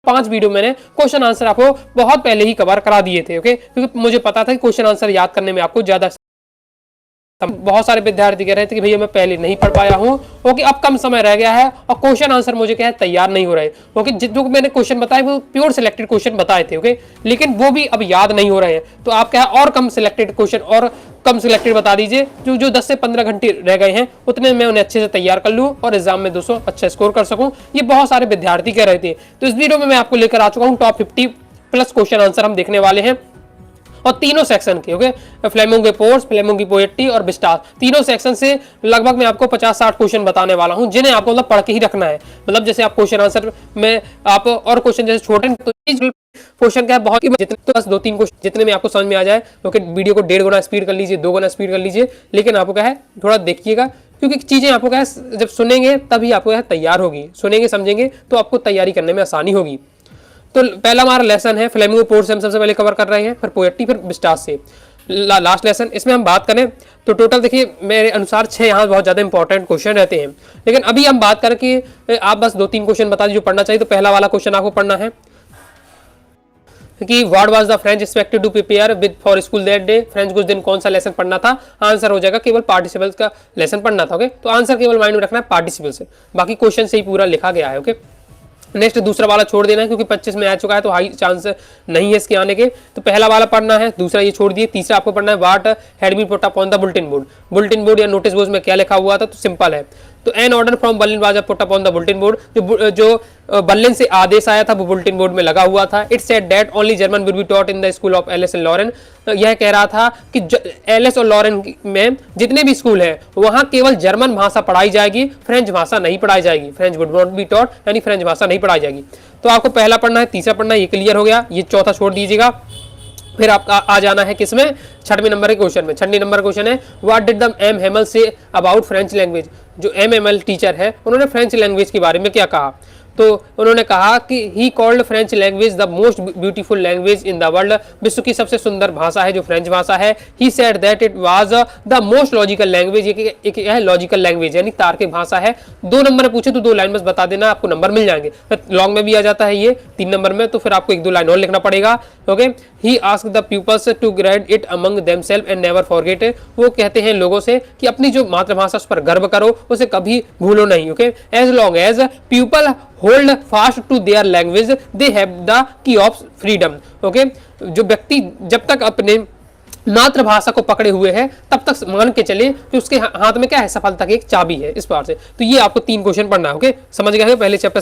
5 video मैंने question answer आपको बहुत पहले ही कवर करा दिए थे। ओके, क्योंकि मुझे पता था कि क्वेश्चन आंसर याद करने में आपको ज्यादा। बहुत सारे विद्यार्थी कह रहे थे कि भैया मैं पहले नहीं पढ़ पाया हूँ, ओके, अब कम समय रह गया है और क्वेश्चन आंसर मुझे क्या है तैयार नहीं हो रहे। ओके, जो मैंने क्वेश्चन बताए वो प्योर सिलेक्टेड क्वेश्चन बताए थे। ओके, लेकिन वो भी अब याद नहीं हो रहे हैं, तो आप क्या है और कम सिलेक्टेड क्वेश्चन और कम सिलेक्टेड बता दीजिए, जो 10 से 15 घंटे रह गए हैं उतने मैं उन्हें अच्छे से तैयार कर लूँ और एग्जाम में 200 अच्छा स्कोर कर सकूँ। ये बहुत सारे विद्यार्थी कह रहे थे। तो इस वीडियो में मैं आपको लेकर आ चुका हूँ टॉप 50 प्लस क्वेश्चन आंसर हम देखने वाले हैं, और तीनों सेक्शन के। ओके, फ्लेमिंगो के पोर्स, फ्लेमिंगो की पोएट्री और विस्टार, तीनों सेक्शन से लगभग मैं आपको 50-60 क्वेश्चन बताने वाला हूं, जिन्हें आपको मतलब पढ़ के ही रखना है। मतलब जैसे आप क्वेश्चन आंसर में आप और क्वेश्चन जैसे छोटे तो क्वेश्चन क्या है बहुत ही जितने तो बस 2-3 क्वेश्चन जितने में आपको समझ में आ जाए। ओके, वीडियो को 1.5 गुना स्पीड कर लीजिए, 2 गुना स्पीड कर लीजिए, लेकिन आपको क्या है थोड़ा देखिएगा, क्योंकि चीजें आपको क्या है जब सुनेंगे तभी आपको क्या तैयार होगी, सुनेंगे समझेंगे तो आपको तैयारी करने में आसानी होगी। तो पहला हमारा लेसन है फ्लेमिंगो पोर्स, हम सबसे पहले कवर कर रहे हैं, फिर पोएट्री, फिर विस्टार से लास्ट लेसन। इसमें हम बात करें तो टोटल देखिए मेरे अनुसार 6 यहाँ बहुत ज़्यादा इंपॉर्टेंट क्वेश्चन रहते हैं, लेकिन अभी हम बात करें कि आप बस 2-3 क्वेश्चन बता दीजिए जो पढ़ना चाहिए। तो पहला वाला क्वेश्चन आपको पढ़ना है कि what was the French expected to prepare with for school that day. French कुछ दिन कौन सा लेसन पढ़ना था? आंसर हो जाएगा केवल पार्टिसिपल्स का लेसन पढ़ना था। ओके, तो आंसर केवल माइंड में रखना है पार्टिसिपल से, बाकी क्वेश्चन से ही पूरा लिखा गया है। ओके, नेक्स्ट दूसरा वाला छोड़ देना है क्योंकि 25 में आ चुका है तो हाई चांस नहीं है इसके आने के। तो पहला वाला पढ़ना है, दूसरा ये छोड़ दिए। तीसरा आपको पढ़ना है what had been put up on the bulletin board. Bulletin board या नोटिस बोर्ड में क्या लिखा हुआ था? तो सिंपल है, तो an order from Berlin was put up on the bulletin board. जो बर्लिन से आदेश आया था वो बुलेटिन बोर्ड में लगा हुआ था। It said that only German will be taught in the school of Alsace and Lorraine. यह कह रहा था कि एल एस और लॉरेन में जितने भी स्कूल हैं वहां केवल जर्मन भाषा पढ़ाई जाएगी, फ्रेंच भाषा नहीं पढ़ाई जाएगी। French would not be taught, यानी फ्रेंच भाषा नहीं पढ़ाई जाएगी। तो आपको पहला पढ़ना है, तीसरा पढ़ना है, ये क्लियर हो गया। ये चौथा छोड़ दीजिएगा। फिर आपका आ जाना है किसमें? 6वें नंबर के क्वेश्चन में। 6 नंबर क्वेश्चन है what did the M Hamel say about French language. जो एम टीचर है उन्होंने फ्रेंच लैंग्वेज के बारे में क्या कहा? तो उन्होंने कहा कि he called French language the most beautiful language in the world. विश्व की सबसे सुंदर भाषा है जो फ्रेंच भाषा है। He said that it was the most logical language. एक है लॉजिकल लैंग्वेज यानी तार्किक भाषा है। 2 नंबर में पूछे तो 2 लाइन बस बता देना, आपको नंबर मिल जाएंगे। लॉन्ग में भी आ जाता है ये 3 नंबर में, तो फिर आपको 1-2 लाइन और लिखना पड़ेगा। Okay, he asked the peoples to grade it among themselves and never forget. वो कहते हैं लोगों से कि अपनी जो मातृभाषा उस पर गर्व करो, उसे कभी भूलो नहीं। Okay, as long as people hold fast to their language they have the key of freedom. Okay, जो व्यक्ति जब तक अपने मातृभाषा को पकड़े हुए है तब तक मान के चले कि उसके हाथ में क्या है? सफलता की एक चाबी है इस बार से। तो ये आपको 3 क्वेश्चन पढ़ना है। ओके, समझ गए पहले चैप्टर